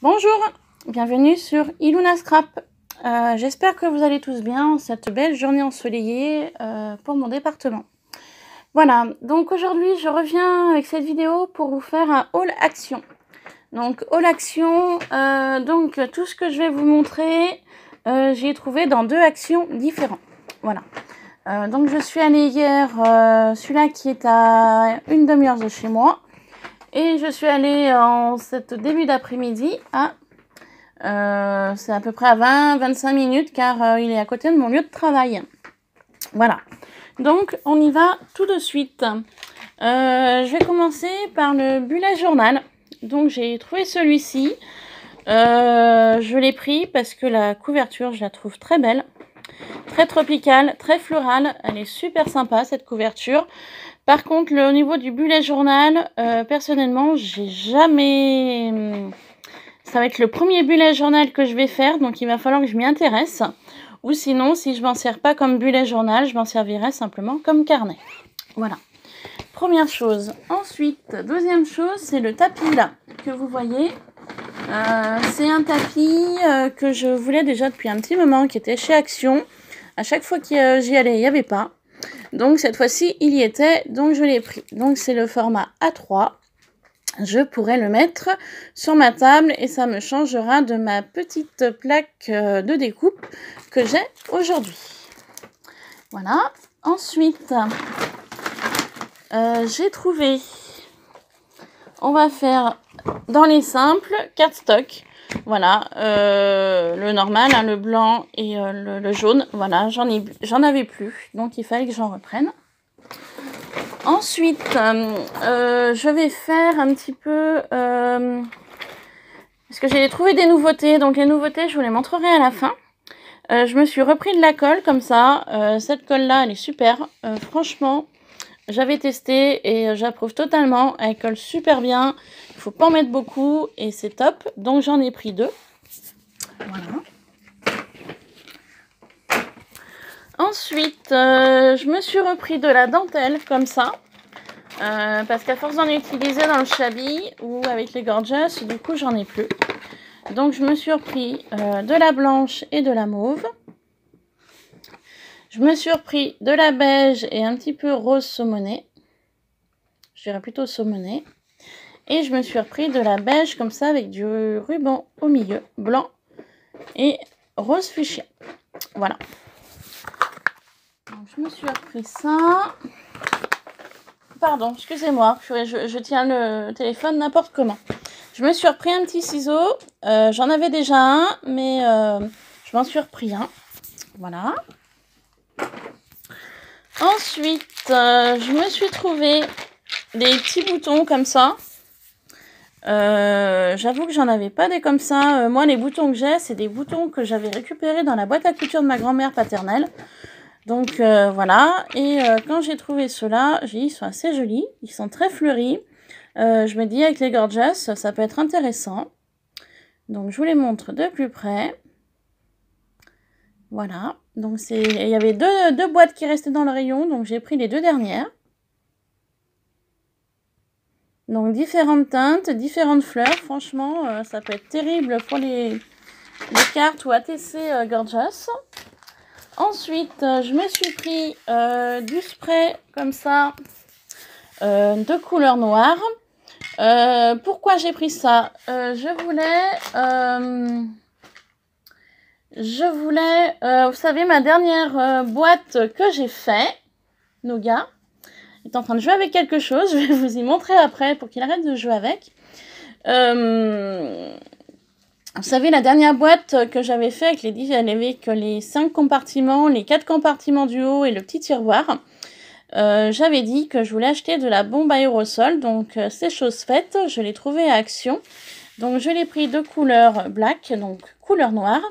Bonjour, bienvenue sur Iluna Scrap. J'espère que vous allez tous bien en cette belle journée ensoleillée pour mon département. Voilà, donc aujourd'hui je reviens avec cette vidéo pour vous faire un haul action. Donc haul action, donc tout ce que je vais vous montrer, j'ai trouvé dans deux actions différents. Voilà. Donc je suis allée hier, celui-là qui est à une demi-heure de chez moi. Et je suis allée en cette début d'après-midi à... c'est à peu près à 20-25 minutes car il est à côté de mon lieu de travail. Voilà. Donc on y va tout de suite. Je vais commencer par le bullet journal. Donc j'ai trouvé celui-ci. Je l'ai pris parce que la couverture, je la trouve très belle. Très tropicale, très florale. Elle est super sympa cette couverture. Par contre, au niveau du bullet journal, personnellement, j'ai jamais... Ça va être le premier bullet journal que je vais faire, donc il va falloir que je m'y intéresse. Ou sinon, si je m'en sers pas comme bullet journal, je m'en servirai simplement comme carnet. Voilà. Première chose. Ensuite, deuxième chose, c'est le tapis là, que vous voyez. C'est un tapis que je voulais déjà depuis un petit moment, qui était chez Action. À chaque fois que j'y allais, il n'y avait pas. Donc cette fois-ci, il y était, donc je l'ai pris. Donc c'est le format A3. Je pourrais le mettre sur ma table et ça me changera de ma petite plaque de découpe que j'ai aujourd'hui. Voilà. Ensuite, j'ai trouvé, on va faire dans les simples, cardstock. Voilà, le normal, hein, le blanc et le jaune. Voilà, j'en avais plus, donc il fallait que j'en reprenne. Ensuite, je vais faire un petit peu... parce que j'ai trouvé des nouveautés. Donc les nouveautés, je vous les montrerai à la fin. Je me suis repris de la colle comme ça. Cette colle-là, elle est super. Franchement, j'avais testé et j'approuve totalement. Elle colle super bien. Il ne faut pas en mettre beaucoup et c'est top. Donc j'en ai pris deux. Voilà. Ensuite, je me suis repris de la dentelle comme ça. Parce qu'à force d'en utiliser dans le shabby ou avec les gorgeous, du coup j'en ai plus. Donc je me suis repris de la blanche et de la mauve. Je me suis repris de la beige et un petit peu rose saumonné. Je dirais plutôt saumonné. Et je me suis repris de la beige comme ça avec du ruban au milieu, blanc et rose fuchsia. Voilà. Donc je me suis repris ça. Pardon, excusez-moi, je tiens le téléphone n'importe comment. Je me suis repris un petit ciseau. J'en avais déjà un, mais je m'en suis repris un. Voilà. Ensuite, je me suis trouvé des petits boutons comme ça. J'avoue que j'en avais pas des comme ça. Moi, les boutons que j'ai, c'est des boutons que j'avais récupérés dans la boîte à couture de ma grand-mère paternelle. Donc voilà, et quand j'ai trouvé ceux-là, j'ai dit ils sont assez jolis, ils sont très fleuris. Je me dis avec les gorgeous, ça peut être intéressant. Donc je vous les montre de plus près. Voilà, donc il y avait deux boîtes qui restaient dans le rayon, donc j'ai pris les deux dernières. Donc différentes teintes, différentes fleurs, franchement ça peut être terrible pour les cartes ou ATC gorgeous. Ensuite, je me suis pris du spray comme ça, de couleur noire. Pourquoi j'ai pris ça? Je voulais, vous savez, ma dernière boîte que j'ai fait, Noga, est en train de jouer avec quelque chose. Je vais vous y montrer après pour qu'il arrête de jouer avec. Vous savez, la dernière boîte que j'avais fait avec les 5 compartiments, les 4 compartiments du haut et le petit tiroir, j'avais dit que je voulais acheter de la bombe aérosol. Donc, c'est chose faite. Je l'ai trouvé à Action. Donc, je l'ai pris de couleur black, donc couleur noire.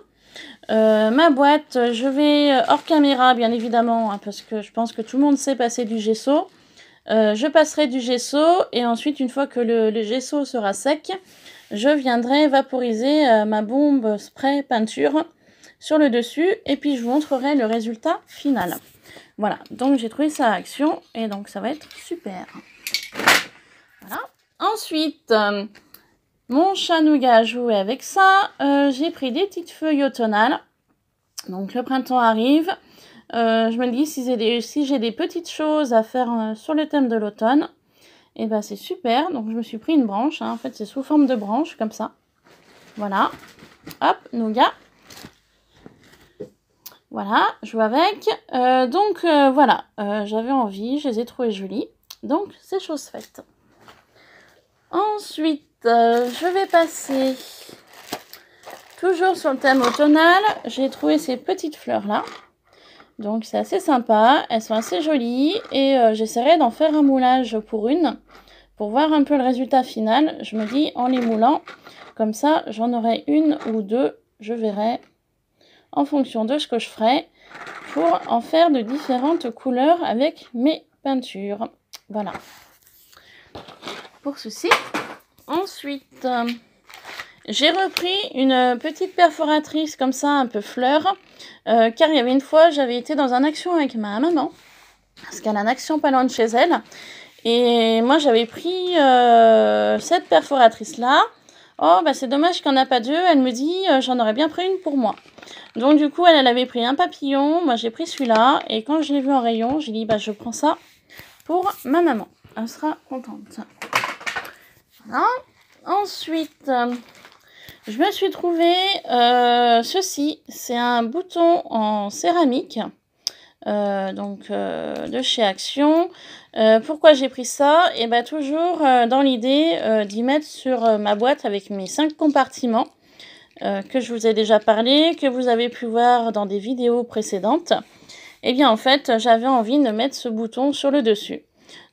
Ma boîte, je vais hors caméra, bien évidemment, hein, parce que je pense que tout le monde sait passer du gesso. Je passerai du gesso et ensuite, une fois que le gesso sera sec, je viendrai vaporiser ma bombe spray peinture sur le dessus et puis je vous montrerai le résultat final. Voilà, donc j'ai trouvé ça à Action et donc ça va être super. Voilà. Ensuite, mon chat Nougat a joué avec ça. J'ai pris des petites feuilles automnales. Donc le printemps arrive. Je me dis si j'ai des petites choses à faire sur le thème de l'automne, et ben c'est super. Donc je me suis pris une branche. Hein. En fait, c'est sous forme de branche, comme ça. Voilà. Hop, Nougat. Voilà, je joue avec. Voilà, j'avais envie, je les ai trouvées jolies. Donc, c'est chose faite. Ensuite, je vais passer toujours sur le thème automnal. J'ai trouvé ces petites fleurs-là. Donc, c'est assez sympa. Elles sont assez jolies. Et j'essaierai d'en faire un moulage pour voir un peu le résultat final. Je me dis, en les moulant, comme ça, j'en aurai une ou deux. Je verrai en fonction de ce que je ferai pour en faire de différentes couleurs avec mes peintures. Voilà. Pour ceci. Ensuite, j'ai repris une petite perforatrice comme ça, un peu fleur. Car il y avait une fois, j'avais été dans un action avec ma maman. Parce qu'elle a un action pas loin de chez elle. Et moi, j'avais pris cette perforatrice-là. Oh, bah c'est dommage qu'il n'y en a pas deux. Elle me dit, j'en aurais bien pris une pour moi. Donc du coup, elle avait pris un papillon. Moi, j'ai pris celui-là. Et quand je l'ai vu en rayon, j'ai dit, bah je prends ça pour ma maman. Elle sera contente. Voilà. Ensuite, je me suis trouvé ceci. C'est un bouton en céramique. De chez Action. Pourquoi j'ai pris ça? Et bien toujours dans l'idée d'y mettre sur ma boîte avec mes 5 compartiments que je vous ai déjà parlé, que vous avez pu voir dans des vidéos précédentes. Et bien en fait j'avais envie de mettre ce bouton sur le dessus.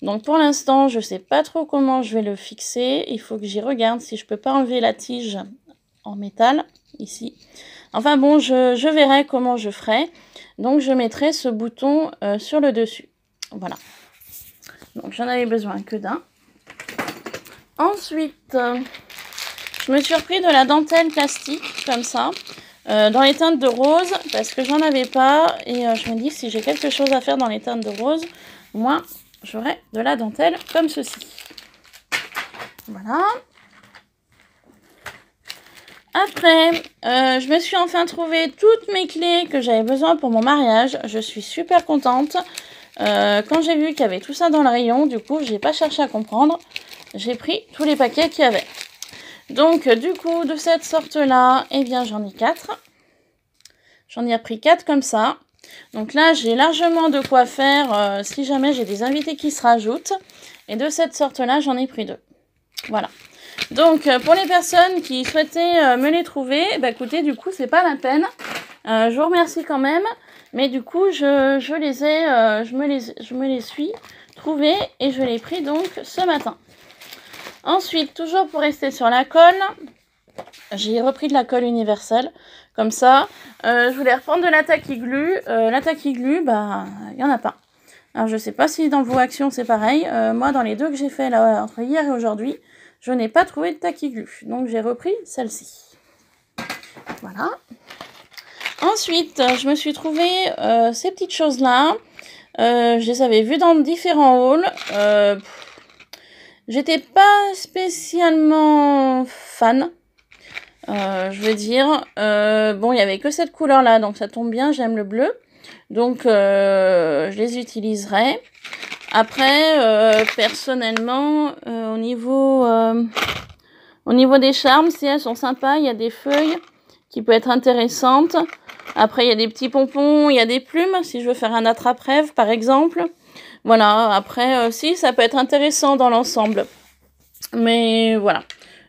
Donc pour l'instant je ne sais pas trop comment je vais le fixer. Il faut que j'y regarde si je peux pas enlever la tige en métal ici. Enfin bon, je verrai comment je ferai. Donc je mettrai ce bouton sur le dessus. Voilà. Donc j'en avais besoin que d'un. Ensuite, je me suis repris de la dentelle plastique comme ça. Dans les teintes de rose. Parce que j'en avais pas. Et je me dis si j'ai quelque chose à faire dans les teintes de rose. Moi j'aurai de la dentelle comme ceci. Voilà. Après, je me suis enfin trouvé toutes mes clés que j'avais besoin pour mon mariage. Je suis super contente. Quand j'ai vu qu'il y avait tout ça dans le rayon, du coup, j'ai pas cherché à comprendre. J'ai pris tous les paquets qu'il y avait. Donc, du coup, de cette sorte-là, eh bien, j'en ai 4. J'en ai pris 4 comme ça. Donc là, j'ai largement de quoi faire si jamais j'ai des invités qui se rajoutent. Et de cette sorte-là, j'en ai pris 2. Voilà. Donc, pour les personnes qui souhaitaient me les trouver, bah écoutez, du coup, c'est pas la peine. Je vous remercie quand même. Mais du coup, je me les suis trouvés et je les ai pris donc ce matin. Ensuite, toujours pour rester sur la colle, j'ai repris de la colle universelle. Comme ça, je voulais reprendre de la taquiglu. La taquiglu, bah, il n'y en a pas. Alors, je sais pas si dans vos actions c'est pareil. Moi, dans les 2 que j'ai fait là, entre hier et aujourd'hui, je n'ai pas trouvé de taquiglu. Donc, j'ai repris celle-ci. Voilà. Ensuite, je me suis trouvé ces petites choses-là. Je les avais vues dans différents hauls. J'étais pas spécialement fan. Je veux dire. Bon, il n'y avait que cette couleur-là, donc ça tombe bien, j'aime le bleu. Donc, je les utiliserai. Après, personnellement, au niveau des charmes, si elles sont sympas, il y a des feuilles qui peuvent être intéressantes. Après, il y a des petits pompons, il y a des plumes, si je veux faire un attrape-rêve, par exemple. Voilà, après, si, ça peut être intéressant dans l'ensemble. Mais voilà,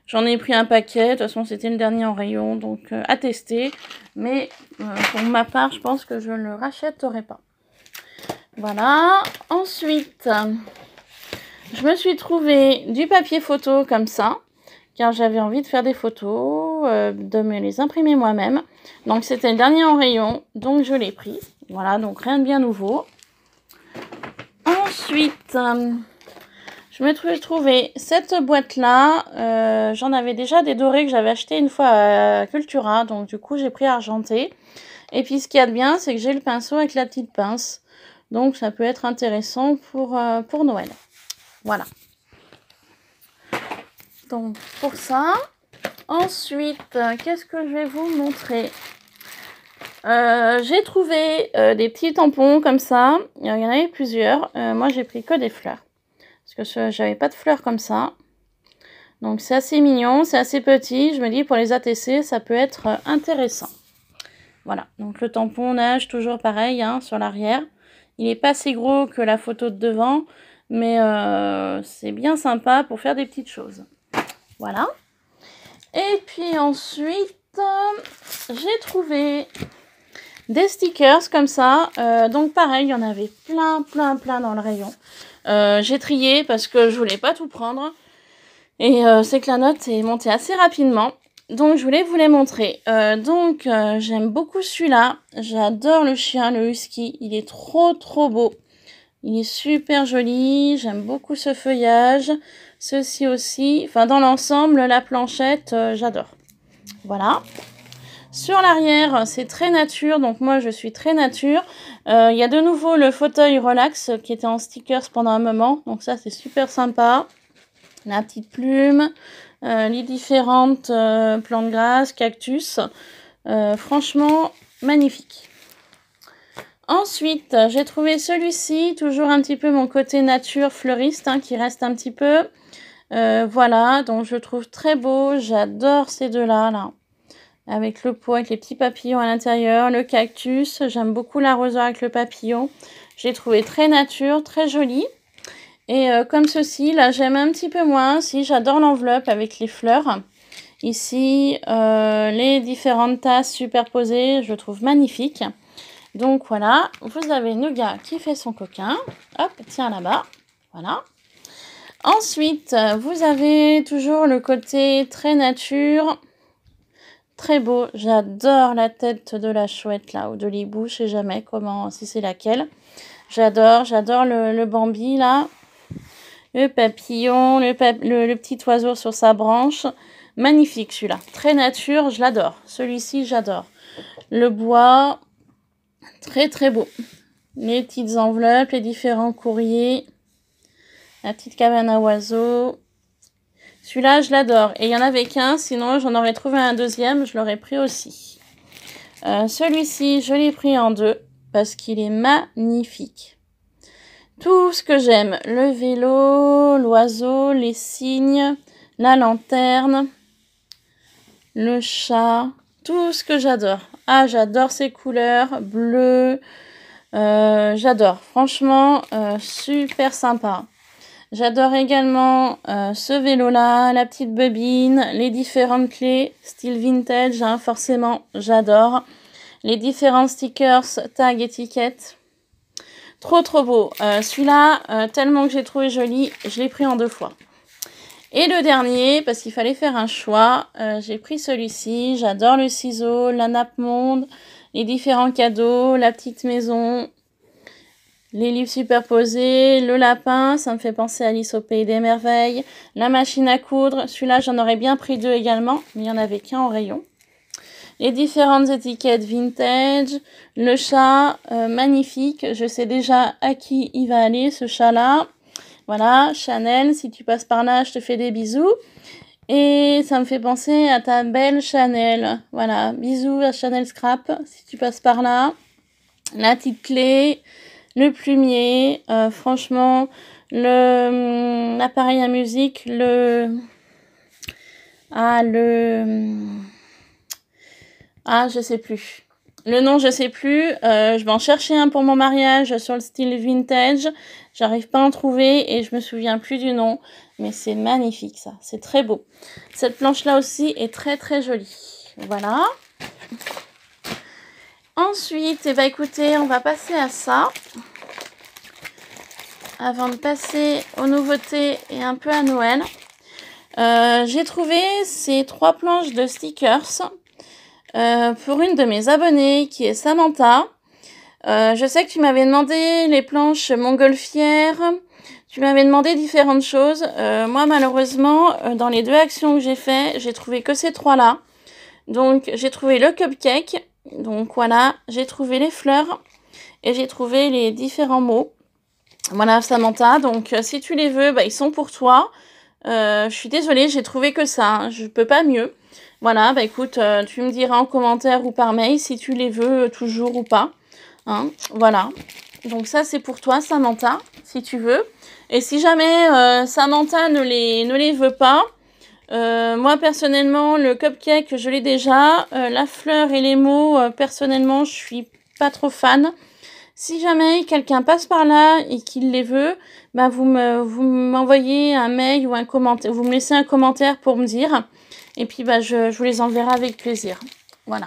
j'en ai pris un paquet. De toute façon, c'était le dernier en rayon, donc à tester. Mais pour ma part, je pense que je ne le rachèterai pas. Voilà. Ensuite, je me suis trouvé du papier photo comme ça. Car j'avais envie de faire des photos, de me les imprimer moi-même. Donc c'était le dernier en rayon, donc je l'ai pris. Voilà, donc rien de bien nouveau. Ensuite, je me suis trouvé cette boîte-là. J'en avais déjà des dorés que j'avais acheté une fois à Cultura, donc du coup j'ai pris argenté. Et puis ce qu'il y a de bien, c'est que j'ai le pinceau avec la petite pince. Donc ça peut être intéressant pour Noël. Voilà. Donc pour ça, Ensuite, qu'est-ce que je vais vous montrer? J'ai trouvé des petits tampons comme ça. Il y en avait plusieurs. Moi, j'ai pris que des fleurs. Parce que j'avais pas de fleurs comme ça. Donc, c'est assez mignon, c'est assez petit. Je me dis, pour les ATC, ça peut être intéressant. Voilà. Donc, le tampon nage toujours pareil hein, sur l'arrière. Il n'est pas assez gros que la photo de devant. Mais c'est bien sympa pour faire des petites choses. Voilà. Et puis ensuite, j'ai trouvé des stickers comme ça. Donc pareil, il y en avait plein dans le rayon. J'ai trié parce que je voulais pas tout prendre. Et c'est que la note est montée assez rapidement. Donc je voulais vous les montrer. J'aime beaucoup celui-là. J'adore le chien, le husky. Il est trop beau. Il est super joli. J'aime beaucoup ce feuillage. Ceci aussi. Enfin dans l'ensemble, la planchette, j'adore. Voilà. Sur l'arrière, c'est très nature, donc moi je suis très nature. Il y a de nouveau le fauteuil relax qui était en stickers pendant un moment, donc ça c'est super sympa. La petite plume, les différentes plantes grasses, cactus, franchement magnifique. Ensuite, j'ai trouvé celui-ci, toujours un petit peu mon côté nature fleuriste hein, qui reste un petit peu. Voilà, donc je trouve très beau, j'adore ces deux-là, là. Avec le pot, avec les petits papillons à l'intérieur, le cactus. J'aime beaucoup l'arroseur avec le papillon. Je l'ai trouvé très nature, très joli. Et comme ceci, là, j'aime un petit peu moins. Si, j'adore l'enveloppe avec les fleurs. Ici, les différentes tasses superposées, je trouve magnifiques. Donc voilà, vous avez Nougat qui fait son coquin. Hop, tiens là-bas. Voilà. Ensuite, vous avez toujours le côté très nature. Très beau, j'adore la tête de la chouette là, ou de l'hibou, je sais jamais comment, si c'est laquelle. J'adore le Bambi là. Le papillon, le petit oiseau sur sa branche. Magnifique celui-là, très nature, je l'adore. Celui-ci, j'adore. Le bois, très beau. Les petites enveloppes, les différents courriers. La petite cabane à oiseaux. Celui-là, je l'adore. Et il n'y en avait qu'un, sinon j'en aurais trouvé un deuxième, je l'aurais pris aussi. Celui-ci, je l'ai pris en deux, parce qu'il est magnifique. Tout ce que j'aime, le vélo, l'oiseau, les cygnes, la lanterne, le chat, tout ce que j'adore. Ah, j'adore ces couleurs, bleu, j'adore. Franchement, super sympa. J'adore également ce vélo-là, la petite bobine, les différentes clés, style vintage, hein, forcément, j'adore. Les différents stickers, tags, étiquettes. Trop beau. Celui-là, tellement que j'ai trouvé joli, je l'ai pris en 2 fois. Et le dernier, parce qu'il fallait faire un choix, j'ai pris celui-ci. J'adore le ciseau, la nappe monde, les différents cadeaux, la petite maison. Les livres superposés, le lapin, ça me fait penser à Alice au Pays des Merveilles. La machine à coudre, celui-là j'en aurais bien pris 2 également, mais il n'y en avait qu'un en rayon. Les différentes étiquettes vintage, le chat, magnifique. Je sais déjà à qui il va aller ce chat-là. Voilà, Chanel, si tu passes par là, je te fais des bisous. Et ça me fait penser à ta belle Chanel. Voilà, bisous à Chanel Scrap, si tu passes par là. La petite clé. Le plumier, franchement, l'appareil à musique, je sais plus. Le nom, je sais plus. Je vais en chercher un pour mon mariage sur le style vintage. J'arrive pas à en trouver et je me souviens plus du nom. Mais c'est magnifique, ça. C'est très beau. Cette planche-là aussi est très jolie. Voilà. Ensuite, eh ben, écoutez, on va passer à ça. Avant de passer aux nouveautés et un peu à Noël. J'ai trouvé ces 3 planches de stickers pour une de mes abonnées qui est Samantha. Je sais que tu m'avais demandé les planches montgolfières. Tu m'avais demandé différentes choses. Moi, malheureusement, dans les 2 actions que j'ai fait, j'ai trouvé que ces 3-là. Donc, j'ai trouvé le cupcake. Donc, voilà, j'ai trouvé les fleurs. Et j'ai trouvé les différents mots. Voilà, Samantha. Donc, si tu les veux, bah, ils sont pour toi. Je suis désolée, j'ai trouvé que ça, hein, je peux pas mieux. Voilà, bah écoute, tu me diras en commentaire ou par mail si tu les veux toujours ou pas. Hein, voilà. Donc ça, c'est pour toi, Samantha, si tu veux. Et si jamais Samantha ne les veut pas, moi, personnellement, le cupcake, je l'ai déjà. La fleur et les mots, personnellement, je suis pas trop fan. Si jamais quelqu'un passe par là et qu'il les veut, bah vous m'envoyez un mail ou un commentaire. Vous me laissez un commentaire pour me dire. Et puis, bah, je vous les enverrai avec plaisir. Voilà.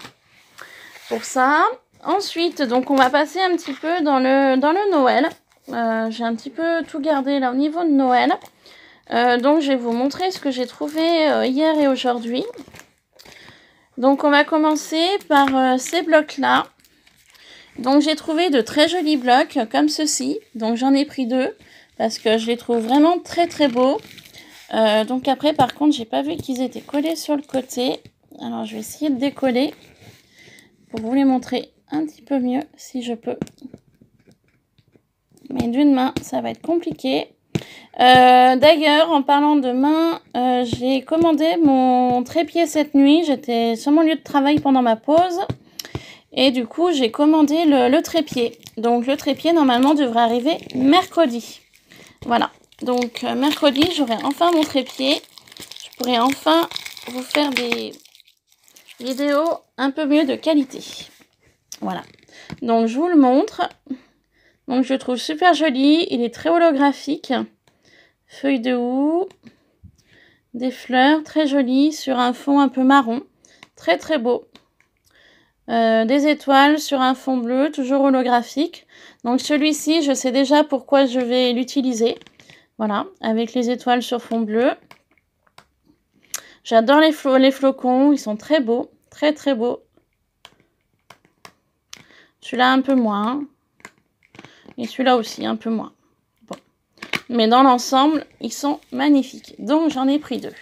Pour ça. Ensuite, donc, on va passer un petit peu dans le Noël. J'ai un petit peu tout gardé là au niveau de Noël. Donc, je vais vous montrer ce que j'ai trouvé hier et aujourd'hui. Donc, on va commencer par ces blocs-là. Donc, j'ai trouvé de très jolis blocs comme ceci. Donc, j'en ai pris 2 parce que je les trouve vraiment très, très beaux. Donc, après, par contre, j'ai pas vu qu'ils étaient collés sur le côté. Alors, je vais essayer de décoller pour vous les montrer un petit peu mieux si je peux. Mais d'une main, ça va être compliqué. D'ailleurs, en parlant de main, j'ai commandé mon trépied cette nuit. J'étais sur mon lieu de travail pendant ma pause. Et du coup, j'ai commandé le trépied. Donc, le trépied, normalement, devrait arriver mercredi. Voilà. Donc, mercredi, j'aurai enfin mon trépied. Je pourrai enfin vous faire des vidéos un peu mieux de qualité. Voilà. Donc, je vous le montre. Donc, je le trouve super joli. Il est très holographique. Feuilles de houx. Des fleurs très jolies sur un fond un peu marron. Très, très beau. Des étoiles sur un fond bleu, toujours holographique. Donc celui-ci, je sais déjà pourquoi je vais l'utiliser. Voilà, avec les étoiles sur fond bleu. J'adore les flocons, ils sont très beaux, très très beaux. Celui-là un peu moins. Et celui-là aussi un peu moins. Bon. Mais dans l'ensemble, ils sont magnifiques. Donc j'en ai pris 2.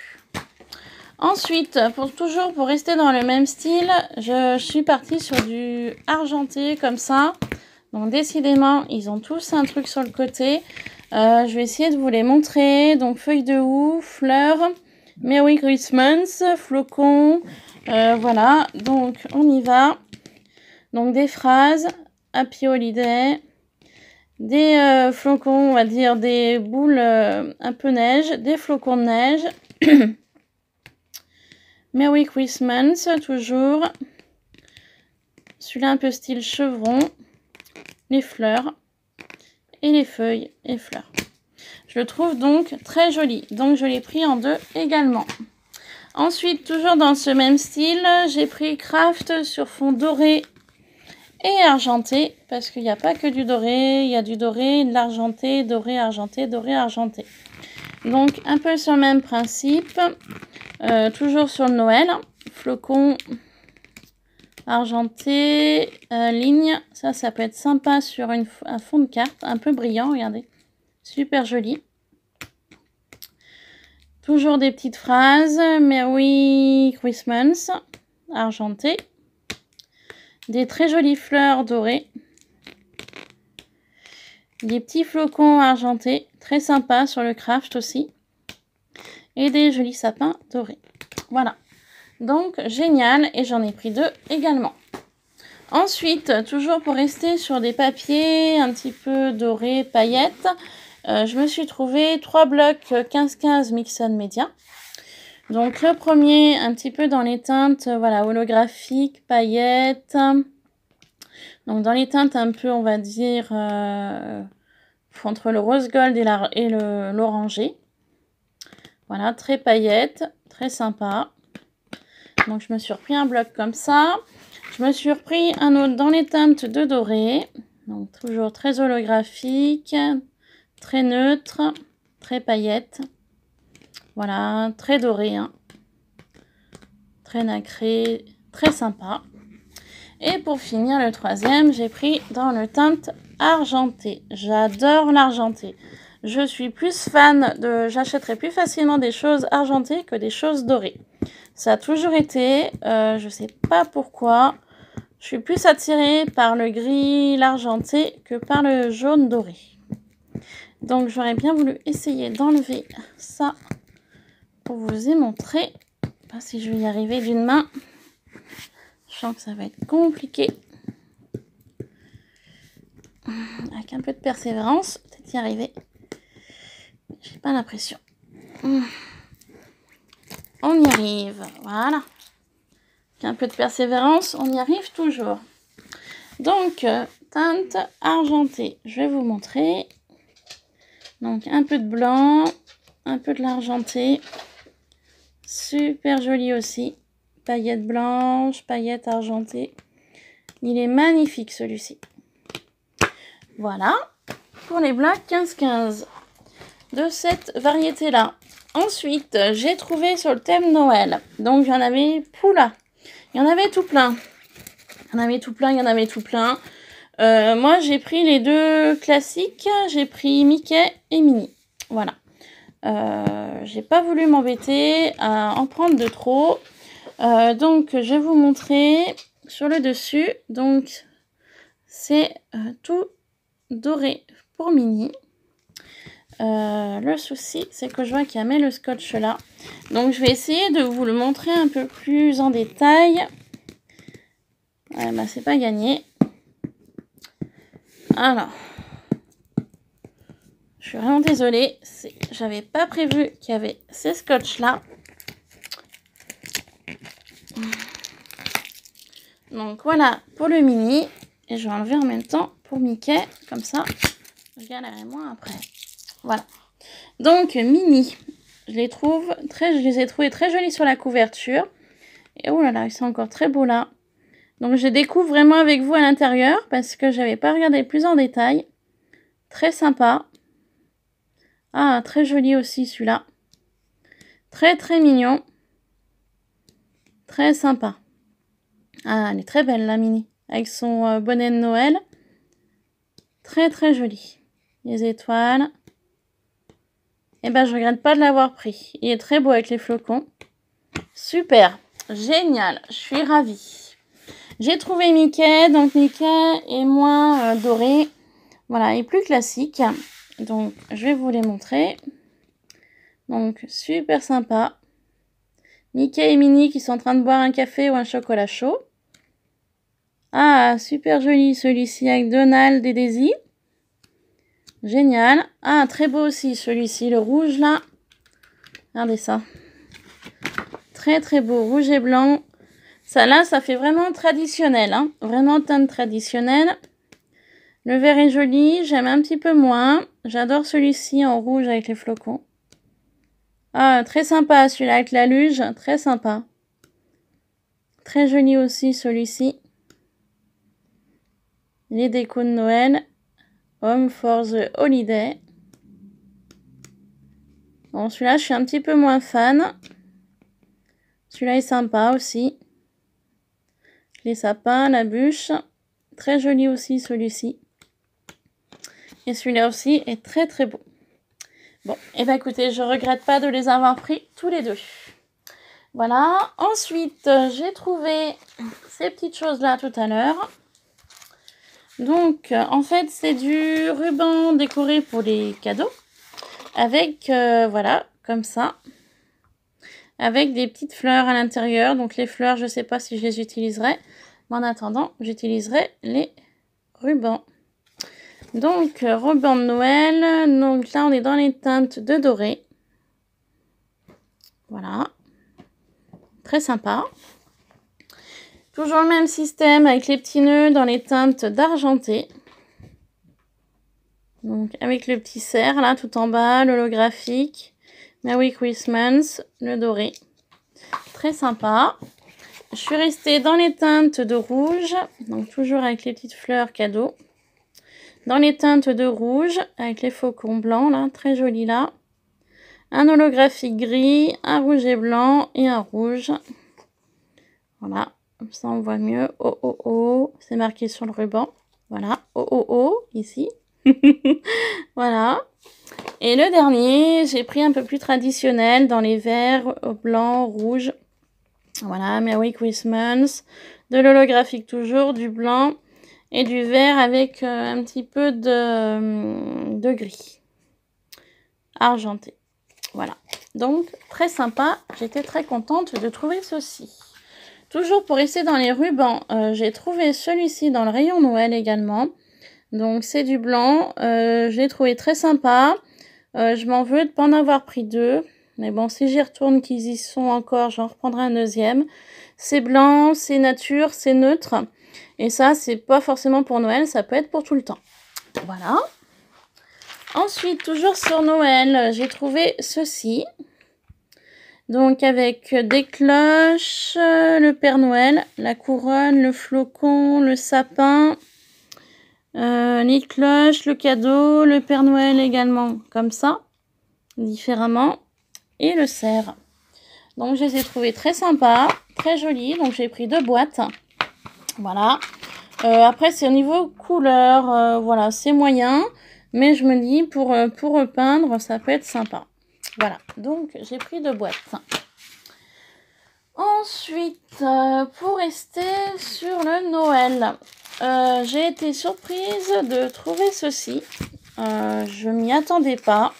Ensuite, toujours pour rester dans le même style, je suis partie sur du argenté comme ça. Donc décidément, ils ont tous un truc sur le côté. Je vais essayer de vous les montrer. Donc feuilles de houx, fleurs, Merry Christmas, flocons. Voilà, donc on y va. Donc des phrases, Happy Holiday. Des flocons, on va dire des boules un peu neige, des flocons de neige. Merry Christmas, toujours. Celui-là un peu style chevron. Les fleurs. Et les feuilles et fleurs. Je le trouve donc très joli. Donc je l'ai pris en 2 également. Ensuite, toujours dans ce même style, j'ai pris Craft sur fond doré et argenté. Parce qu'il n'y a pas que du doré. Il y a du doré, de l'argenté, doré, argenté, doré, argenté. Donc un peu sur le même principe. Toujours sur le Noël, flocon argenté, ligne, ça peut être sympa sur un fond de carte, un peu brillant, regardez, super joli. Toujours des petites phrases, Merry Christmas, argenté, des très jolies fleurs dorées, des petits flocons argentés, très sympa sur le craft aussi. Et des jolis sapins dorés. Voilà. Donc, génial. Et j'en ai pris 2 également. Ensuite, toujours pour rester sur des papiers un petit peu dorés, paillettes, je me suis trouvé 3 blocs 15-15 Mixon Media. Donc, le premier, un petit peu dans les teintes, voilà, holographiques, paillettes. Donc, dans les teintes un peu, on va dire, entre le rose gold et l'orangé. Voilà, très paillettes, très sympa. Donc, je me suis repris un bloc comme ça. Je me suis repris un autre dans les teintes de doré. Donc, toujours très holographique, très neutre, très paillettes. Voilà, très doré, hein. Très nacré, très sympa. Et pour finir, le troisième, j'ai pris dans le teinte argenté. J'adore l'argenté. Je suis plus fan j'achèterai plus facilement des choses argentées que des choses dorées. Ça a toujours été, je sais pas pourquoi, je suis plus attirée par le gris, l'argenté que par le jaune doré. Donc j'aurais bien voulu essayer d'enlever ça pour vous y montrer. Je sais pas si je vais y arriver d'une main. Je sens que ça va être compliqué. Avec un peu de persévérance, peut-être y arriver. J'ai pas l'impression. On y arrive, voilà. Avec un peu de persévérance, on y arrive toujours. Donc, teinte argentée, je vais vous montrer. Donc, un peu de blanc, un peu de l'argenté. Super joli aussi. Paillettes blanches, paillettes argentées. Il est magnifique celui-ci. Voilà, pour les Black 15-15 de cette variété-là. Ensuite, j'ai trouvé sur le thème Noël. Donc, il y en avait poula. Il y en avait tout plein. Il y en avait tout plein, il y en avait tout plein. Moi, j'ai pris les deux classiques. J'ai pris Mickey et Minnie. Voilà. J'ai pas voulu m'embêter à en prendre de trop. Donc, je vais vous montrer sur le dessus. Donc, c'est tout doré pour Minnie. Le souci, c'est que je vois qu'il y a mis le scotch là. Donc, je vais essayer de vous le montrer un peu plus en détail. Bah, c'est pas gagné. Alors, je suis vraiment désolée. J'avais pas prévu qu'il y avait ces scotch là. Donc, voilà pour le mini. Et je vais enlever en même temps pour Mickey. Comme ça, je galérerai moins après. Voilà. Donc, mini. Je les ai trouvés très jolis sur la couverture. Et oh là là, ils sont encore très beaux là. Donc, je découvre vraiment avec vous à l'intérieur parce que j'avais pas regardé plus en détail. Très sympa. Ah, très joli aussi celui-là. Très très mignon. Très sympa. Ah, elle est très belle la Minnie. Avec son bonnet de Noël. Très très jolie. Les étoiles. Et ben, je regrette pas de l'avoir pris. Il est très beau avec les flocons. Super. Génial. Je suis ravie. J'ai trouvé Mickey. Donc, Mickey est moins doré. Voilà, il est plus classique. Donc, je vais vous les montrer. Donc, super sympa. Mickey et Minnie qui sont en train de boire un café ou un chocolat chaud. Ah, super joli celui-ci avec Donald et Daisy. Génial. Ah, très beau aussi celui-ci, le rouge là. Regardez ça. Très très beau, rouge et blanc. Ça là, ça fait vraiment traditionnel. Hein. Vraiment teinte traditionnelle. Le vert est joli, j'aime un petit peu moins. J'adore celui-ci en rouge avec les flocons. Ah, très sympa celui-là avec la luge. Très sympa. Très joli aussi celui-ci. Les décos de Noël. Home for the Holiday. Bon, celui-là, je suis un petit peu moins fan. Celui-là est sympa aussi. Les sapins, la bûche. Très joli aussi celui-ci. Et celui-là aussi est très très beau. Bon, et ben écoutez, je regrette pas de les avoir pris tous les deux. Voilà. Ensuite, j'ai trouvé ces petites choses-là tout à l'heure. Donc, en fait, c'est du ruban décoré pour les cadeaux. Avec, voilà, comme ça. Avec des petites fleurs à l'intérieur. Donc, les fleurs, je ne sais pas si je les utiliserai. Mais en attendant, j'utiliserai les rubans. Donc, ruban de Noël. Donc là, on est dans les teintes de doré. Voilà. Très sympa. Toujours le même système avec les petits nœuds dans les teintes d'argenté. Donc, avec le petit cerf là, tout en bas, l'holographique. Merry Christmas, le doré. Très sympa. Je suis restée dans les teintes de rouge. Donc, toujours avec les petites fleurs cadeaux. Dans les teintes de rouge, avec les faucons blancs là, très joli là. Un holographique gris, un rouge et blanc et un rouge. Voilà, comme ça on voit mieux. Oh oh oh, c'est marqué sur le ruban. Voilà, oh oh oh, ici. Voilà. Et le dernier, j'ai pris un peu plus traditionnel dans les verts, blanc, rouge. Voilà, Merry Christmas. De l'holographique toujours, du blanc et du vert avec un petit peu de gris. Argenté. Voilà. Donc, très sympa. J'étais très contente de trouver ceci. Toujours pour rester dans les rubans, j'ai trouvé celui-ci dans le rayon Noël également. Donc, c'est du blanc. Je l'ai trouvé très sympa. Je m'en veux de ne pas en avoir pris deux. Mais bon, si j'y retourne, qu'ils y sont encore, j'en reprendrai un deuxième. C'est blanc, c'est nature, c'est neutre. Et ça, c'est pas forcément pour Noël, ça peut être pour tout le temps. Voilà. Ensuite, toujours sur Noël, j'ai trouvé ceci. Donc, avec des cloches, le Père Noël, la couronne, le flocon, le sapin, les cloches, le cadeau, le Père Noël également, comme ça, différemment, et le cerf. Donc, je les ai trouvés très sympas, très jolis. Donc, j'ai pris 2 boîtes. Voilà. Après, c'est au niveau couleur, voilà, c'est moyen. Mais je me dis, pour repeindre, ça peut être sympa. Voilà, donc j'ai pris 2 boîtes. Ensuite, pour rester sur le Noël, j'ai été surprise de trouver ceci. Je m'y attendais pas.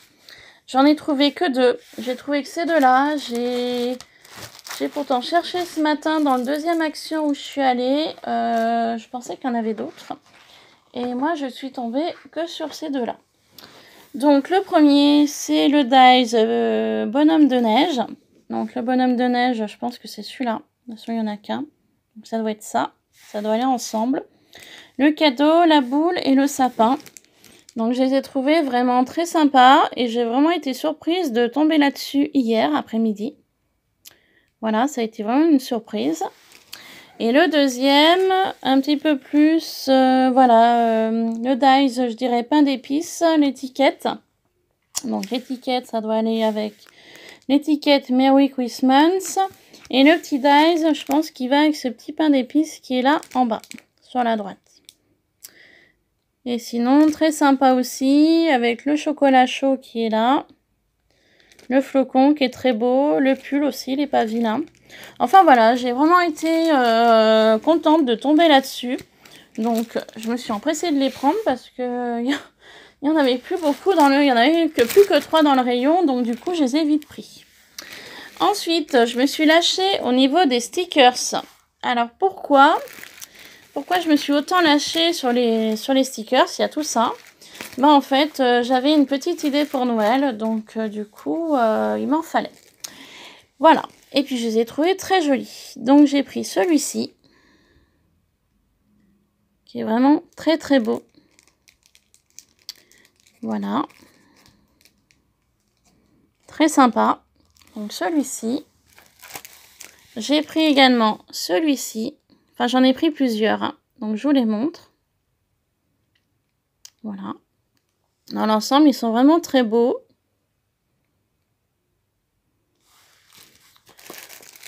J'en ai trouvé que 2. J'ai trouvé que ces 2-là. J'ai pourtant cherché ce matin dans le deuxième action où je suis allée. Je pensais qu'il y en avait d'autres. Et moi, je suis tombée que sur ces 2-là. Donc, le premier, c'est le Dies Bonhomme de Neige. Donc, le Bonhomme de Neige, je pense que c'est celui-là. De toute façon, il n'y en a qu'un. Donc, ça doit être ça. Ça doit aller ensemble. Le cadeau, la boule et le sapin. Donc, je les ai trouvés vraiment très sympas. Et j'ai vraiment été surprise de tomber là-dessus hier après-midi. Voilà, ça a été vraiment une surprise. Et le deuxième, un petit peu plus, voilà, le Dies, je dirais pain d'épices, l'étiquette. Donc l'étiquette, ça doit aller avec l'étiquette Merry Christmas. Et le petit Dies, je pense qu'il va avec ce petit pain d'épices qui est là en bas, sur la droite. Et sinon, très sympa aussi, avec le chocolat chaud qui est là. Le flocon qui est très beau, le pull aussi, il n'est pas vilain. Enfin voilà, j'ai vraiment été contente de tomber là-dessus. Donc je me suis empressée de les prendre parce que il y en avait plus beaucoup dans le, il y en avait plus que 3 dans le rayon, donc du coup je les ai vite pris. Ensuite, je me suis lâchée au niveau des stickers. Alors pourquoi je me suis autant lâchée sur les stickers? Il y a tout ça. Ben, en fait, j'avais une petite idée pour Noël, donc du coup, il m'en fallait. Voilà. Et puis, je les ai trouvés très jolis. Donc, j'ai pris celui-ci, qui est vraiment très, très beau. Voilà. Très sympa. Donc, celui-ci. J'ai pris également celui-ci. Enfin, j'en ai pris plusieurs, hein. Donc, je vous les montre. Voilà. Dans l'ensemble, ils sont vraiment très beaux.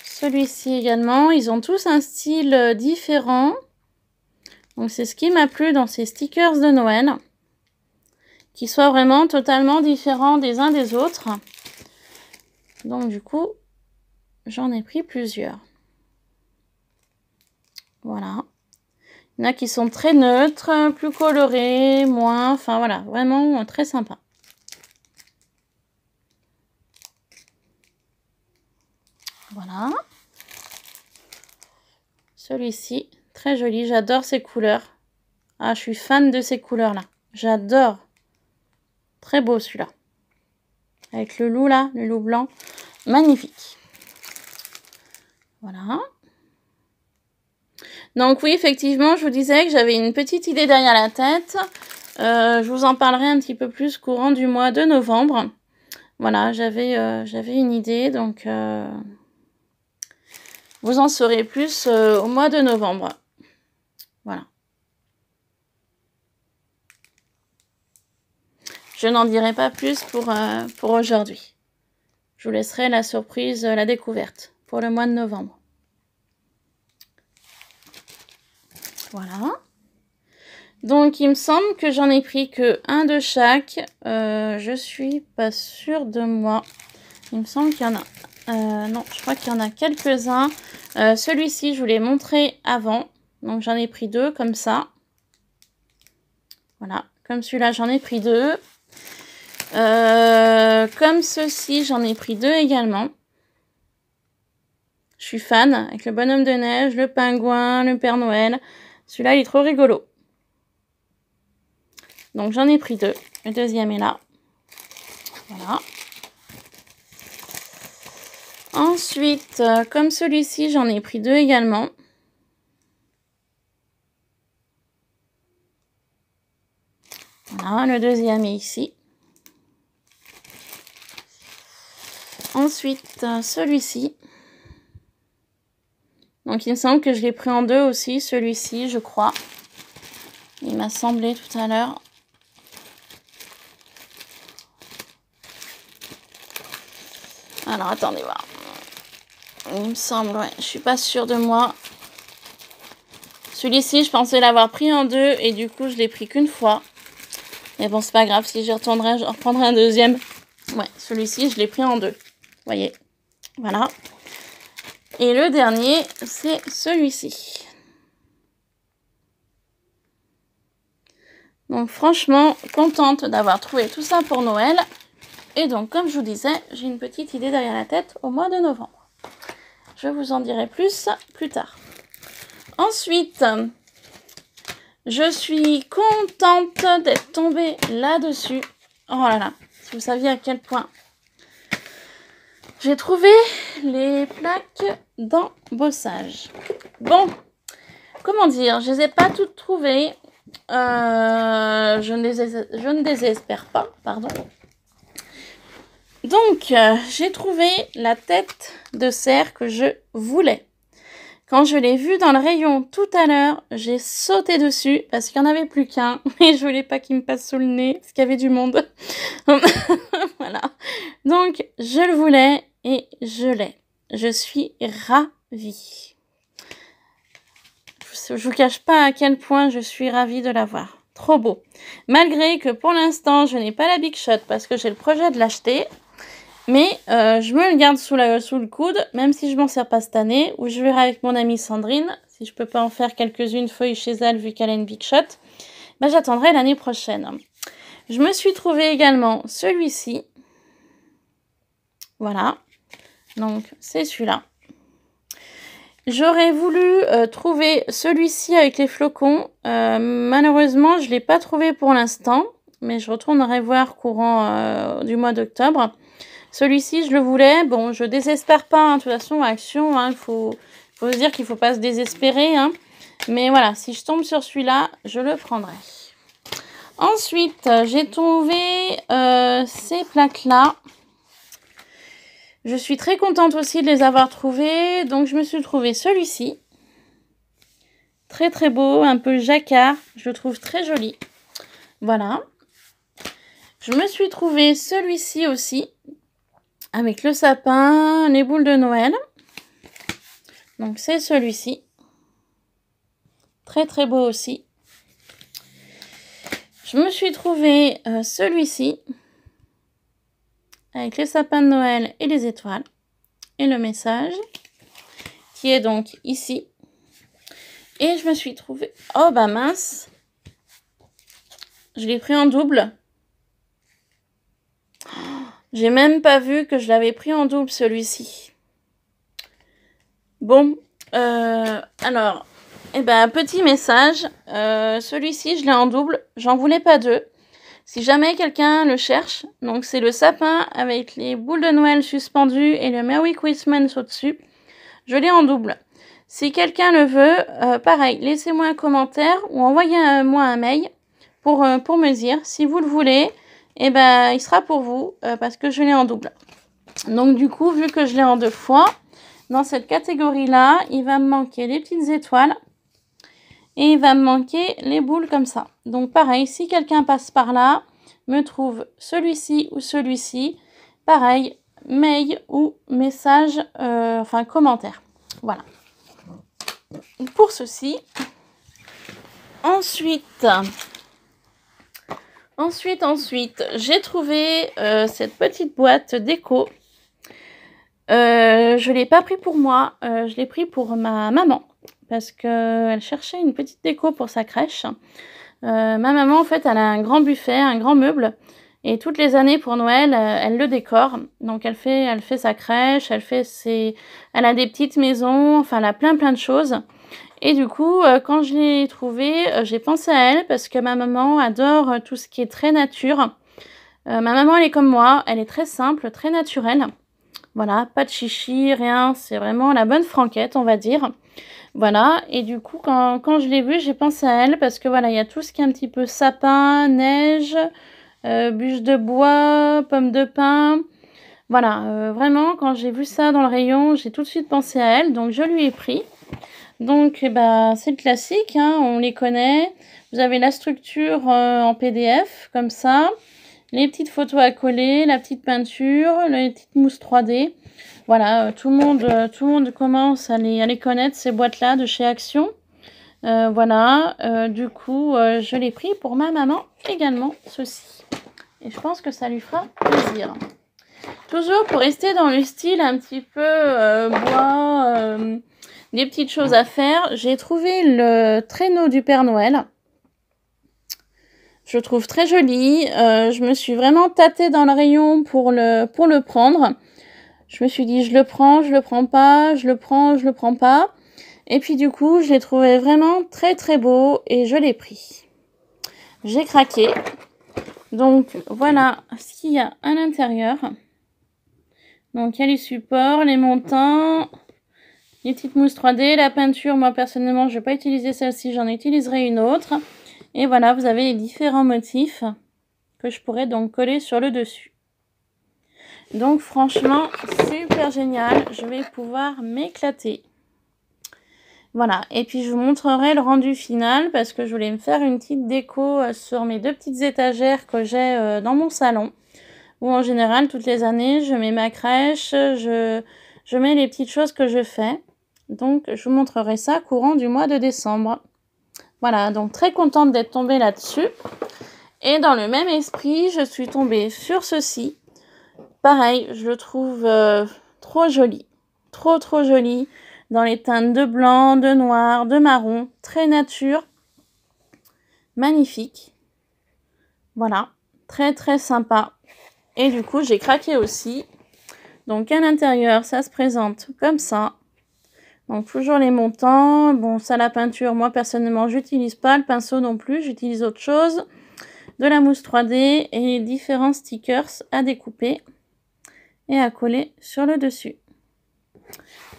Celui-ci également, ils ont tous un style différent. Donc c'est ce qui m'a plu dans ces stickers de Noël. Qu'ils soient vraiment totalement différents des uns des autres. Donc du coup, j'en ai pris plusieurs. Voilà. Il y en a qui sont très neutres, plus colorés, moins. Enfin voilà, vraiment très sympa. Voilà. Celui-ci, très joli. J'adore ces couleurs. Ah, je suis fan de ces couleurs-là. J'adore. Très beau celui-là. Avec le loup là, le loup blanc. Magnifique. Voilà. Donc oui, effectivement, je vous disais que j'avais une petite idée derrière la tête. Je vous en parlerai un petit peu plus courant du mois de novembre. Voilà, j'avais une idée, donc vous en saurez plus au mois de novembre. Voilà. Je n'en dirai pas plus pour aujourd'hui. Je vous laisserai la surprise, la découverte pour le mois de novembre. Voilà. Donc, il me semble que j'en ai pris que un de chaque. Je suis pas sûre de moi. Il me semble qu'il y en a... non, je crois qu'il y en a quelques-uns. Celui-ci, je vous l'ai montré avant. Donc, j'en ai pris 2 comme ça. Voilà. Comme celui-là, j'en ai pris 2. Comme ceci, j'en ai pris 2 également. Je suis fan, avec le bonhomme de neige, le pingouin, le Père Noël. Celui-là, il est trop rigolo. Donc, j'en ai pris 2. Le deuxième est là. Voilà. Ensuite, comme celui-ci, j'en ai pris 2 également. Voilà, le deuxième est ici. Ensuite, celui-ci. Donc, il me semble que je l'ai pris en 2 aussi, celui-ci, je crois. Il m'a semblé tout à l'heure. Alors, attendez voir. Il me semble, ouais. Je suis pas sûre de moi. Celui-ci, je pensais l'avoir pris en 2 et du coup, je l'ai pris qu'une fois. Mais bon, c'est pas grave. Si j'y retournerai, je reprendrai un deuxième. Ouais, celui-ci, je l'ai pris en 2. Vous voyez. Voilà. Et le dernier, c'est celui-ci. Donc franchement, contente d'avoir trouvé tout ça pour Noël. Et donc, comme je vous disais, j'ai une petite idée derrière la tête au mois de novembre. Je vous en dirai plus tard. Ensuite, je suis contente d'être tombée là-dessus. Oh là là, si vous saviez à quel point. J'ai trouvé les plaques d'embossage. Bon, comment dire, je ne les ai pas toutes trouvées. Je ne désespère pas, pardon. Donc, j'ai trouvé la tête de cerf que je voulais. Quand je l'ai vue dans le rayon tout à l'heure, j'ai sauté dessus parce qu'il n'y en avait plus qu'un. Et je voulais pas qu'il me passe sous le nez parce qu'il y avait du monde. Voilà. Donc, je le voulais et je l'ai. Je suis ravie. Je vous cache pas à quel point je suis ravie de l'avoir. Trop beau. Malgré que pour l'instant, je n'ai pas la Big Shot parce que j'ai le projet de l'acheter. Mais je me le garde sous le coude, même si je m'en sers pas cette année, ou je verrai avec mon amie Sandrine, si je peux pas en faire quelques-unes feuilles chez elle, vu qu'elle a une Big Shot, ben j'attendrai l'année prochaine. Je me suis trouvé également celui-ci. Voilà. Donc, c'est celui-là. J'aurais voulu trouver celui-ci avec les flocons. Malheureusement, je ne l'ai pas trouvé pour l'instant, mais je retournerai voir courant du mois d'octobre. Celui-ci, je le voulais. Bon, je désespère pas. Hein. De toute façon, action, il faut se dire qu'il ne faut pas se désespérer. Hein. Mais voilà, si je tombe sur celui-là, je le prendrai. Ensuite, j'ai trouvé ces plaques-là. Je suis très contente aussi de les avoir trouvées. Donc, je me suis trouvé celui-ci. Très, très beau. Un peu jacquard. Je le trouve très joli. Voilà. Je me suis trouvé celui-ci aussi. Avec le sapin, les boules de Noël. Donc, c'est celui-ci. Très, très beau aussi. Je me suis trouvé celui-ci. Avec les sapins de Noël et les étoiles. Et le message. Qui est donc ici. Et je me suis trouvé... Oh, bah mince. Je l'ai pris en double. J'ai même pas vu que je l'avais pris en double, celui-ci. Bon, alors, eh ben, petit message. Celui-ci, je l'ai en double. J'en voulais pas 2. Si jamais quelqu'un le cherche, donc c'est le sapin avec les boules de Noël suspendues et le Merry Christmas au-dessus. Je l'ai en double. Si quelqu'un le veut, pareil, laissez-moi un commentaire ou envoyez-moi un mail pour me dire si vous le voulez. Et ben, il sera pour vous parce que je l'ai en double. Donc, du coup, vu que je l'ai en 2 fois, dans cette catégorie-là, il va me manquer les petites étoiles et il va me manquer les boules comme ça. Donc, pareil, si quelqu'un passe par là, me trouve celui-ci ou celui-ci, pareil, mail ou message, enfin, commentaire. Voilà. Pour ceci. Ensuite, j'ai trouvé cette petite boîte déco. Je ne l'ai pas pris pour moi, je l'ai pris pour ma maman. Parce qu'elle cherchait une petite déco pour sa crèche. Ma maman, en fait, elle a un grand buffet, un grand meuble. Et toutes les années pour Noël, elle le décore. Donc elle fait sa crèche, elle a des petites maisons, enfin elle a plein de choses. Et du coup, quand je l'ai trouvée, j'ai pensé à elle parce que ma maman adore tout ce qui est très nature. Ma maman, elle est comme moi, elle est très simple, très naturelle. Voilà, pas de chichi, rien, c'est vraiment la bonne franquette, on va dire. Voilà, et du coup, quand je l'ai vue, j'ai pensé à elle parce que voilà, il y a tout ce qui est un petit peu sapin, neige, bûche de bois, pommes de pin. Voilà, vraiment, quand j'ai vu ça dans le rayon, j'ai tout de suite pensé à elle, donc je lui ai pris. Donc, bah, c'est le classique, hein, on les connaît. Vous avez la structure en PDF, comme ça. Les petites photos à coller, la petite peinture, les petites mousses 3D. Voilà, tout le monde commence à les connaître, ces boîtes-là de chez Action. Voilà, du coup, je l'ai pris pour ma maman également, ceci. Et je pense que ça lui fera plaisir. Toujours pour rester dans le style un petit peu bois, des petites choses à faire, j'ai trouvé le traîneau du Père Noël. Je le trouve très joli. Je me suis vraiment tâtée dans le rayon pour le prendre. Je me suis dit, je le prends pas, je le prends pas. Et puis du coup, je l'ai trouvé vraiment très très beau et je l'ai pris. J'ai craqué. Donc voilà ce qu'il y a à l'intérieur. Donc il y a les supports, les montants, les petites mousses 3D, la peinture. Moi personnellement, je ne vais pas utiliser celle-ci, j'en utiliserai une autre. Et voilà, vous avez les différents motifs que je pourrais donc coller sur le dessus. Donc franchement, super génial. Je vais pouvoir m'éclater. Voilà, et puis je vous montrerai le rendu final parce que je voulais me faire une petite déco sur mes deux petites étagères que j'ai dans mon salon. Où en général, toutes les années, je mets ma crèche, je mets les petites choses que je fais. Donc je vous montrerai ça courant du mois de décembre. Voilà, donc très contente d'être tombée là-dessus. Et dans le même esprit, je suis tombée sur ceci. Pareil, je le trouve trop joli. Trop joli. Dans les teintes de blanc, de noir, de marron. Très nature. Magnifique. Voilà. Très sympa. Et du coup, j'ai craqué aussi. Donc à l'intérieur, ça se présente comme ça. Donc toujours les montants. Bon, ça la peinture, moi personnellement, j'utilise pas le pinceau non plus. J'utilise autre chose. De la mousse 3D et différents stickers à découper et à coller sur le dessus.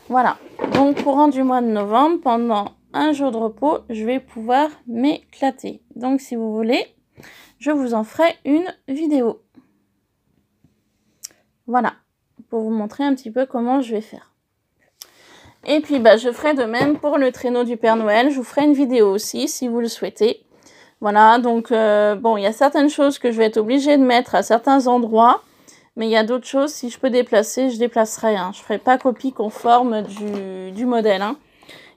Voilà, donc courant du mois de novembre, pendant un jour de repos, je vais pouvoir m'éclater. Donc si vous voulez, je vous en ferai une vidéo. Voilà, pour vous montrer un petit peu comment je vais faire. Et puis bah, je ferai de même pour le traîneau du Père Noël. Je vous ferai une vidéo aussi si vous le souhaitez. Voilà, donc bon, il y a certaines choses que je vais être obligée de mettre à certains endroits. Mais il y a d'autres choses, si je peux déplacer, je déplacerai. Hein. Je ne ferai pas copie conforme du modèle. Hein.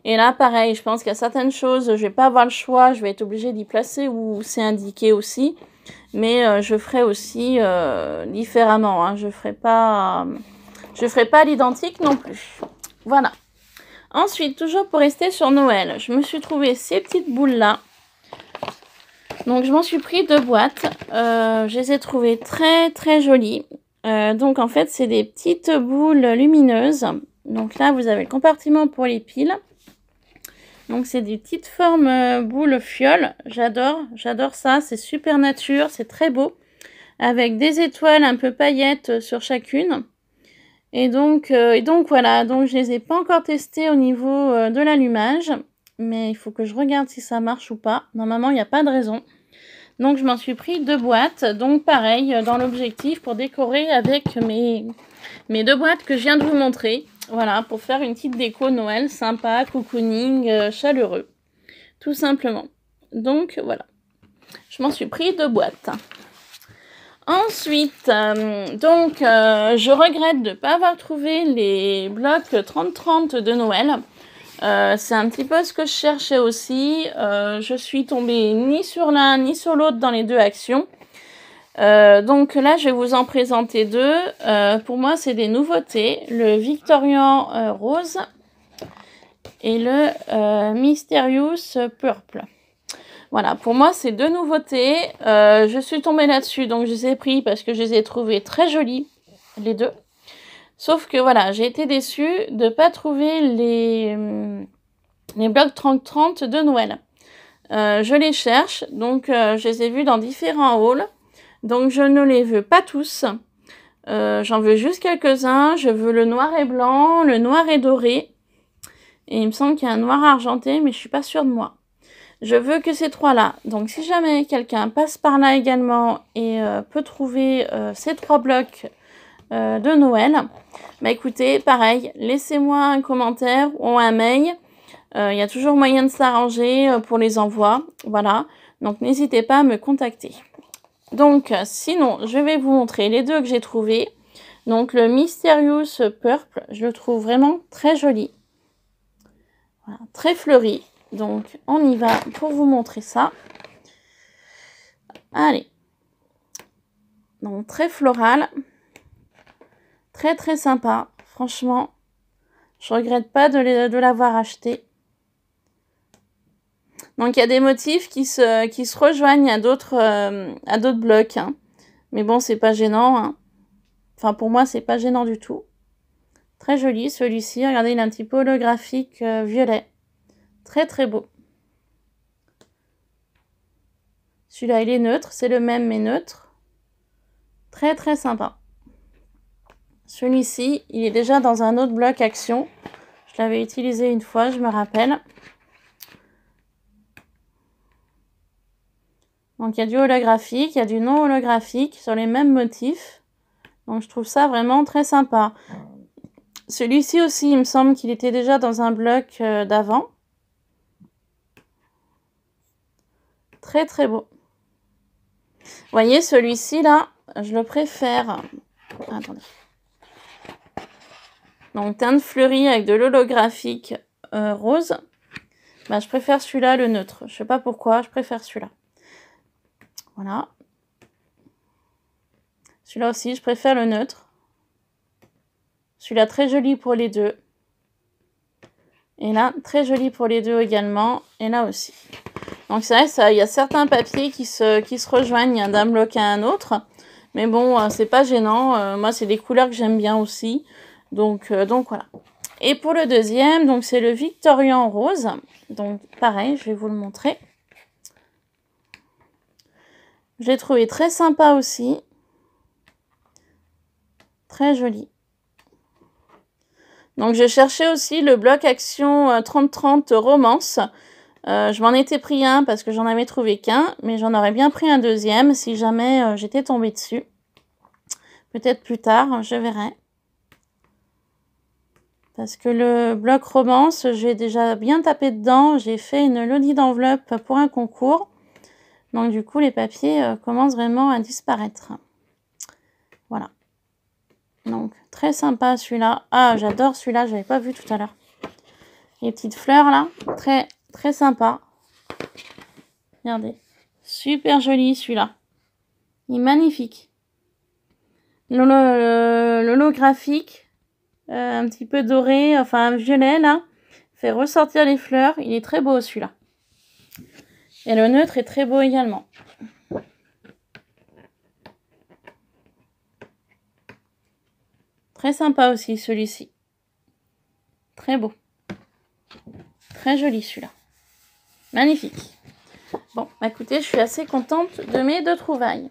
Et là, pareil, je pense qu'il y a certaines choses, je ne vais pas avoir le choix. Je vais être obligée d'y placer où c'est indiqué aussi. Mais je ferai aussi différemment. Hein. Je ne ferai pas l'identique non plus. Voilà. Ensuite, toujours pour rester sur Noël, je me suis trouvé ces petites boules-là. Donc, je m'en suis pris 2 boîtes. Je les ai trouvées très jolies. Donc en fait c'est des petites boules lumineuses. Donc là vous avez le compartiment pour les piles. Donc c'est des petites formes boules fioles. J'adore ça, c'est super nature, c'est très beau. Avec des étoiles un peu paillettes sur chacune. Et donc voilà, donc je les ai pas encore testées au niveau de l'allumage. Mais il faut que je regarde si ça marche ou pas. Normalement il n'y a pas de raison. Donc, je m'en suis pris 2 boîtes. Donc, pareil, dans l'objectif pour décorer avec mes 2 boîtes que je viens de vous montrer. Voilà, pour faire une petite déco Noël sympa, cocooning, chaleureux. Tout simplement. Donc, voilà. Je m'en suis pris 2 boîtes. Ensuite, je regrette de ne pas avoir trouvé les blocs 30-30 de Noël. C'est un petit peu ce que je cherchais aussi. Je suis tombée ni sur l'un ni sur l'autre dans les 2 actions. Donc là, je vais vous en présenter 2. Pour moi, c'est des nouveautés. Le Victorian Rose et le Mysterious Purple. Voilà, pour moi, c'est 2 nouveautés. Je suis tombée là-dessus, donc je les ai pris parce que je les ai trouvés très jolis, les 2. Sauf que voilà, j'ai été déçue de ne pas trouver les blocs 30-30 de Noël. Je les cherche, donc je les ai vus dans différents hauls. Donc je ne les veux pas tous. J'en veux juste quelques-uns. Je veux le noir et blanc, le noir et doré. Et il me semble qu'il y a un noir argenté, mais je suis pas sûre de moi. Je veux que ces 3-là. Donc si jamais quelqu'un passe par là également et peut trouver ces 3 blocs de Noël, bah écoutez, pareil, laissez-moi un commentaire ou un mail. Il y a toujours moyen de s'arranger pour les envois. Voilà. Donc n'hésitez pas à me contacter. Donc sinon, je vais vous montrer les 2 que j'ai trouvés. Donc le Mysterious Purple, je le trouve vraiment très joli. Voilà, très fleuri. Donc on y va pour vous montrer ça. Allez. Donc très floral. Très très sympa. Franchement, je regrette pas de l'avoir acheté. Donc il y a des motifs qui se rejoignent à d'autres blocs. Hein. Mais bon, c'est pas gênant. Hein. Enfin, pour moi, c'est pas gênant du tout. Très joli celui-ci. Regardez, il est un petit peu holographique violet. Très très beau. Celui-là, il est neutre. C'est le même, mais neutre. Très très sympa. Celui-ci, il est déjà dans un autre bloc action. Je l'avais utilisé une fois, je me rappelle. Donc, il y a du holographique, il y a du non holographique sur les mêmes motifs. Donc, je trouve ça vraiment très sympa. Celui-ci aussi, il me semble qu'il était déjà dans un bloc d'avant. Très, très beau. Vous voyez, celui-ci, là, je le préfère. Attendez. Donc, teinte fleurie avec de l'holographique rose. Bah, je préfère celui-là, le neutre. Je sais pas pourquoi, je préfère celui-là. Voilà. Celui-là aussi, je préfère le neutre. Celui-là, très joli pour les 2. Et là, très joli pour les 2 également. Et là aussi. Donc, c'est vrai, il y a certains papiers qui se rejoignent d'un bloc à un autre. Mais bon, c'est pas gênant. Moi, c'est des couleurs que j'aime bien aussi. Donc voilà. Et pour le deuxième, donc c'est le Victorian Rose. Donc, pareil, je vais vous le montrer. Je l'ai trouvé très sympa aussi. Très joli. Donc, je cherchais aussi le bloc action 30-30 romance. Je m'en étais pris un parce que j'en avais trouvé qu'un. Mais j'en aurais bien pris un deuxième si jamais j'étais tombée dessus. Peut-être plus tard, je verrai. Parce que le bloc romance, j'ai déjà bien tapé dedans. J'ai fait une lodi d'enveloppe pour un concours. Donc, du coup, les papiers commencent vraiment à disparaître. Voilà. Donc, très sympa celui-là. Ah, j'adore celui-là, je n'avais pas vu tout à l'heure. Les petites fleurs, là. Très, très sympa. Regardez. Super joli, celui-là. Il est magnifique. L'holographique, un petit peu doré, enfin violet, là, fait ressortir les fleurs. Il est très beau, celui-là. Et le neutre est très beau également. Très sympa aussi, celui-ci. Très beau. Très joli, celui-là. Magnifique. Bon, écoutez, je suis assez contente de mes 2 trouvailles.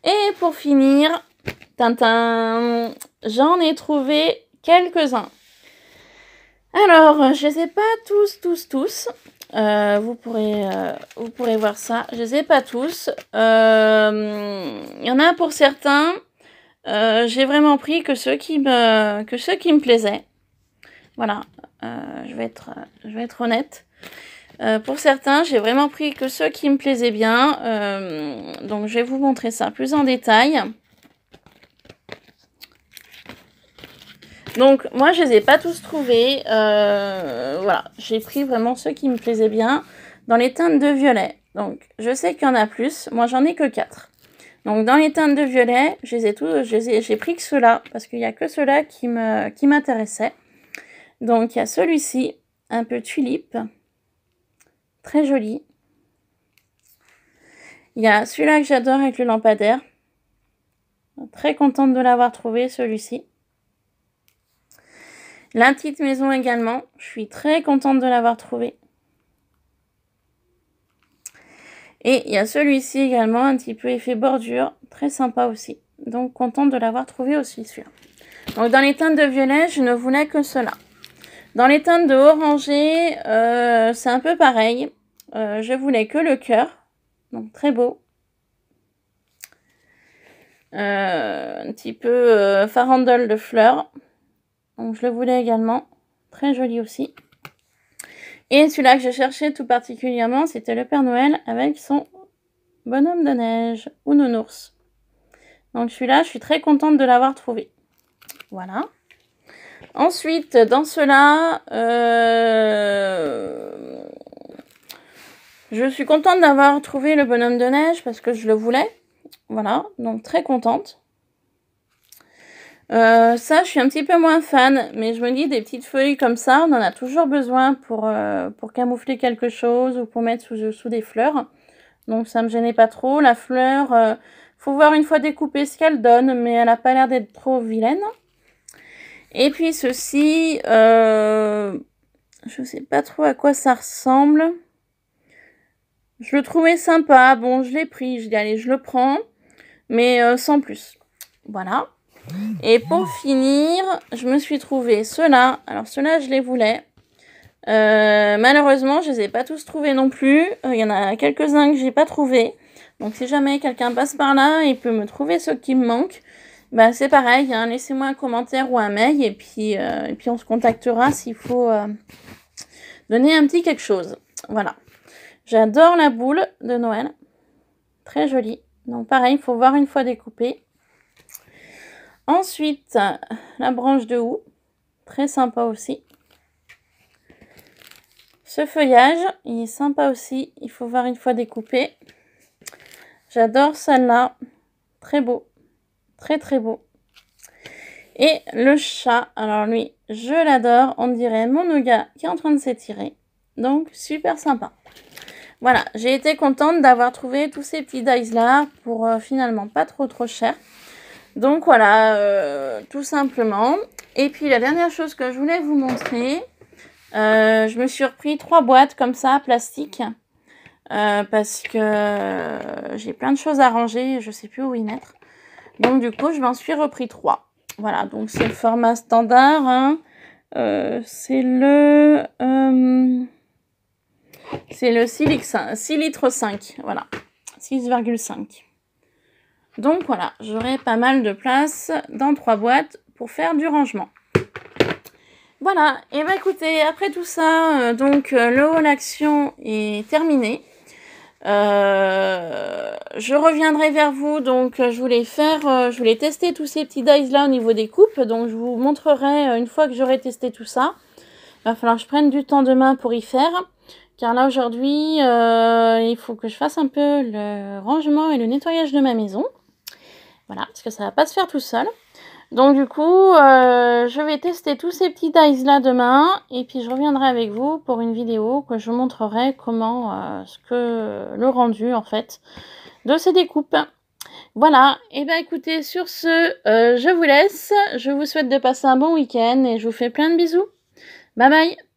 Et pour finir, tintin, j'en ai trouvé quelques-uns. Alors, je les ai pas tous. Vous pourrez voir ça. Je les ai pas tous. Il y en a pour certains. J'ai vraiment pris que ceux qui me plaisaient. Voilà. Je vais être honnête. Pour certains, j'ai vraiment pris que ceux qui me plaisaient bien. Donc, je vais vous montrer ça plus en détail. Donc, moi, je les ai pas tous trouvés. Voilà, j'ai pris vraiment ceux qui me plaisaient bien dans les teintes de violet. Donc, je sais qu'il y en a plus. Moi, j'en ai que 4. Donc, dans les teintes de violet, j'ai pris que ceux-là parce qu'il n'y a que ceux-là qui m'intéressaient. Donc, il y a celui-ci, un peu tulipe. Très joli. Il y a celui-là que j'adore avec le lampadaire. Très contente de l'avoir trouvé, celui-ci. La petite maison également. Je suis très contente de l'avoir trouvé. Et il y a celui-ci également, un petit peu effet bordure. Très sympa aussi. Donc, contente de l'avoir trouvé aussi, celui-là. Donc, dans les teintes de violet, je ne voulais que cela. Dans les teintes de orangé, c'est un peu pareil. Je voulais que le cœur. Donc, très beau. Un petit peu farandole de fleurs. Donc, je le voulais également. Très joli aussi. Et celui-là que je cherchais tout particulièrement, c'était le Père Noël avec son bonhomme de neige ou nounours. Donc, celui-là, je suis très contente de l'avoir trouvé. Voilà. Ensuite, dans cela, je suis contente d'avoir trouvé le bonhomme de neige parce que je le voulais. Voilà, donc très contente. Ça, je suis un petit peu moins fan, mais je me dis des petites feuilles comme ça, on en a toujours besoin pour camoufler quelque chose ou pour mettre sous des fleurs. Donc ça me gênait pas trop. La fleur, faut voir une fois découpée ce qu'elle donne, mais elle n'a pas l'air d'être trop vilaine. Et puis ceci, je sais pas trop à quoi ça ressemble. Je le trouvais sympa, bon je l'ai pris, je dis allez je le prends, mais sans plus. Voilà. Et pour finir, je me suis trouvé ceux-là. Alors ceux-là, je les voulais. Malheureusement, je les ai pas tous trouvés non plus. Il y en a quelques-uns que j'ai pas trouvés. Donc si jamais quelqu'un passe par là, il peut me trouver ceux qui me manquent. Bah, c'est pareil, hein, laissez-moi un commentaire ou un mail et puis on se contactera s'il faut donner un petit quelque chose. Voilà. J'adore la boule de Noël. Très jolie. Donc pareil, il faut voir une fois découpée. Ensuite, la branche de houx, très sympa aussi. Ce feuillage, il est sympa aussi, il faut voir une fois découpé. J'adore celle-là, très beau, très très beau. Et le chat, alors lui, je l'adore, on dirait mon nougat qui est en train de s'étirer. Donc, super sympa. Voilà, j'ai été contente d'avoir trouvé tous ces petits dies-là pour finalement pas trop cher. Donc voilà, tout simplement. Et puis la dernière chose que je voulais vous montrer, je me suis repris 3 boîtes comme ça, plastique, parce que j'ai plein de choses à ranger, je sais plus où y mettre. Donc du coup, je m'en suis repris 3. Voilà, donc c'est le format standard, hein. C'est le 6 litres 5, voilà, 6,5. Donc voilà, j'aurai pas mal de place dans 3 boîtes pour faire du rangement. Voilà, et bah écoutez, après tout ça, le haul action est terminé. Je reviendrai vers vous, donc je voulais tester tous ces petits dies là au niveau des coupes, donc je vous montrerai une fois que j'aurai testé tout ça. Il va falloir que je prenne du temps demain pour y faire, car là aujourd'hui, il faut que je fasse un peu le rangement et le nettoyage de ma maison. Voilà, parce que ça va pas se faire tout seul. Donc du coup, je vais tester tous ces petits dies là demain. Et puis je reviendrai avec vous pour une vidéo que je vous montrerai comment, le rendu en fait de ces découpes. Voilà, et ben écoutez, sur ce, je vous laisse. Je vous souhaite de passer un bon week-end et je vous fais plein de bisous. Bye bye!